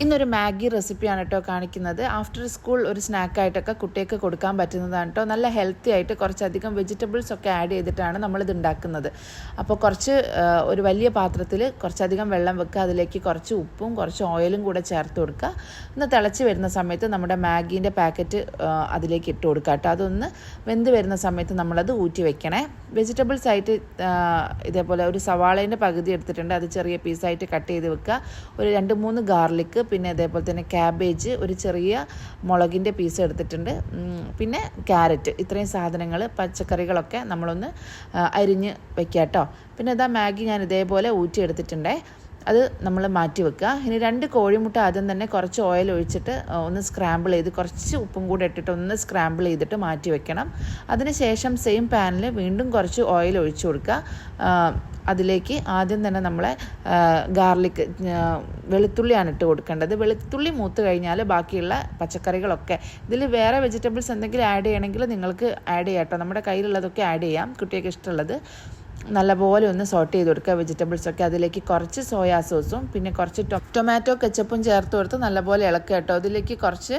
ഇന്നൊരു മാഗി റെസിപ്പിയാണ് കേട്ടോ കാണിക്കുന്നത്. ആഫ്റ്റർ സ്കൂൾ ഒരു സ്നാക്കായിട്ടൊക്കെ കുട്ടികൾക്ക് കൊടുക്കാൻ പറ്റുന്നതാണ് കേട്ടോ. നല്ല ഹെൽത്തി ആയിട്ട് കുറച്ചധികം വെജിറ്റബിൾസ് ഒക്കെ ആഡ് ചെയ്തിട്ടാണ് നമ്മളിത് ഉണ്ടാക്കുന്നത്. അപ്പോൾ ഒരു വലിയ പാത്രത്തിൽ കുറച്ചധികം വെള്ളം വെക്കുക, അതിലേക്ക് കുറച്ച് ഉപ്പും കുറച്ച് ഓയിലും കൂടെ ചേർത്ത് കൊടുക്കുക. ഒന്ന് തിളച്ച് വരുന്ന സമയത്ത് നമ്മുടെ മാഗീൻ്റെ പാക്കറ്റ് അതിലേക്ക് ഇട്ട് കൊടുക്കുക കേട്ടോ. അതൊന്ന് വെന്ത് വരുന്ന സമയത്ത് നമ്മളത് ഊറ്റി വെക്കണേ. വെജിറ്റബിൾസ് ആയിട്ട് ഇതേപോലെ ഒരു സവാളേൻ്റെ പകുതി എടുത്തിട്ടുണ്ട്, അത് ചെറിയ പീസായിട്ട് കട്ട് ചെയ്ത് വെക്കുക. ഒരു 2-3 ഗാർലിക്ക്, പിന്നെ അതേപോലെ തന്നെ ക്യാബേജ്, ഒരു ചെറിയ മുളകിൻ്റെ പീസ് എടുത്തിട്ടുണ്ട്, പിന്നെ ക്യാരറ്റ്. ഇത്രയും സാധനങ്ങൾ പച്ചക്കറികളൊക്കെ നമ്മളൊന്ന് അരിഞ്ഞ് വെക്കുക കേട്ടോ. പിന്നെ ഇതാ മാഗി ഞാൻ ഇതേപോലെ ഊറ്റിയെടുത്തിട്ടുണ്ടേ, അത് നമ്മൾ മാറ്റി വെക്കുക. ഇനി 2 കോഴിമുട്ട ആദ്യം തന്നെ കുറച്ച് ഓയിൽ ഒഴിച്ചിട്ട് ഒന്ന് സ്ക്രാമ്പിൾ ചെയ്ത് കുറച്ച് ഉപ്പും കൂടെ ഇട്ടിട്ട് ഒന്ന് സ്ക്രാമ്പിൾ ചെയ്തിട്ട് മാറ്റി വെക്കണം. അതിനുശേഷം സെയിം പാനിൽ വീണ്ടും കുറച്ച് ഓയിൽ ഒഴിച്ചു കൊടുക്കുക. അതിലേക്ക് ആദ്യം തന്നെ നമ്മളെ ഗാർലിക്, വെളുത്തുള്ളിയാണ് ഇട്ട് കൊടുക്കേണ്ടത്. വെളുത്തുള്ളി മൂത്ത് കഴിഞ്ഞാൽ ബാക്കിയുള്ള പച്ചക്കറികളൊക്കെ, ഇതിൽ വേറെ വെജിറ്റബിൾസ് എന്തെങ്കിലും ആഡ് ചെയ്യണമെങ്കിൽ നിങ്ങൾക്ക് ആഡ് ചെയ്യാം കേട്ടോ. നമ്മുടെ കയ്യിലുള്ളതൊക്കെ ആഡ് ചെയ്യാം, കുട്ടികൾക്ക് ഇഷ്ടമുള്ളത്. നല്ലപോലെ ഒന്ന് സോട്ട് ചെയ്ത് കൊടുക്കുക വെജിറ്റബിൾസൊക്കെ. അതിലേക്ക് കുറച്ച് സോയാ സോസും പിന്നെ കുറച്ച് ടൊമാറ്റോ കെച്ചപ്പും ചേർത്ത് കൊടുത്ത് നല്ലപോലെ ഇളക്കുക കേട്ടോ. അതിലേക്ക് കുറച്ച്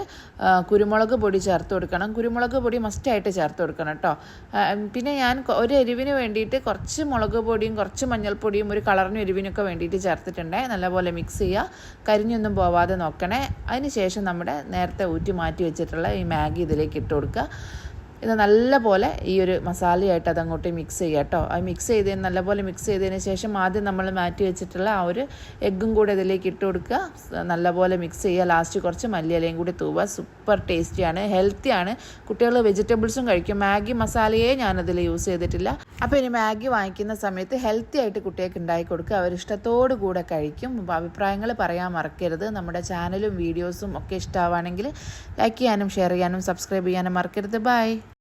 കുരുമുളക് പൊടി ചേർത്ത് കൊടുക്കണം. കുരുമുളക് പൊടി മസ്റ്റായിട്ട് ചേർത്ത് കൊടുക്കണം കേട്ടോ. പിന്നെ ഞാൻ ഒരു എരിവിന് വേണ്ടിയിട്ട് കുറച്ച് മുളക് പൊടിയും കുറച്ച് മഞ്ഞൾപ്പൊടിയും ഒരു കളറിനും എരിവിനൊക്കെ വേണ്ടിയിട്ട് ചേർത്തിട്ടുണ്ടേ. നല്ലപോലെ മിക്സ് ചെയ്യുക, കരിഞ്ഞൊന്നും പോവാതെ നോക്കണേ. അതിന് ശേഷം നമ്മുടെ നേരത്തെ ഊറ്റി മാറ്റി വെച്ചിട്ടുള്ള ഈ മാഗി ഇതിലേക്ക് ഇട്ട് കൊടുക്കുക. ഇത് നല്ലപോലെ ഈ ഒരു മസാലയായിട്ട് അതങ്ങോട്ട് മിക്സ് ചെയ്യുക കേട്ടോ. അത് നല്ലപോലെ മിക്സ് ചെയ്തതിന് ശേഷം ആദ്യം നമ്മൾ മാറ്റി വെച്ചിട്ടുള്ള ആ ഒരു എഗ്ഗും കൂടെ ഇതിലേക്ക് ഇട്ട് കൊടുക്കുക. നല്ലപോലെ മിക്സ് ചെയ്യുക. ലാസ്റ്റ് കുറച്ച് മല്ലിയിലയും കൂടി തൂവുക. സൂപ്പർ ടേസ്റ്റിയാണ്, ഹെൽത്തിയാണ്. കുട്ടികൾ വെജിറ്റബിൾസും കഴിക്കും. മാഗി മസാലയെ ഞാനതിൽ യൂസ് ചെയ്തിട്ടില്ല. അപ്പോൾ ഇനി മാഗി വാങ്ങിക്കുന്ന സമയത്ത് ഹെൽത്തി ആയിട്ട് കുട്ടികൾക്ക് ഉണ്ടാക്കി കൊടുക്കുക. അവരിഷ്ടത്തോടു കൂടെ കഴിക്കും. അപ്പോൾ അഭിപ്രായങ്ങൾ പറയാൻ മറക്കരുത്. നമ്മുടെ ചാനലും വീഡിയോസും ഒക്കെ ഇഷ്ടമാവുകയാണെങ്കിൽ ലൈക്ക് ചെയ്യാനും ഷെയർ ചെയ്യാനും സബ്സ്ക്രൈബ് ചെയ്യാനും മറക്കരുത്. ബൈ.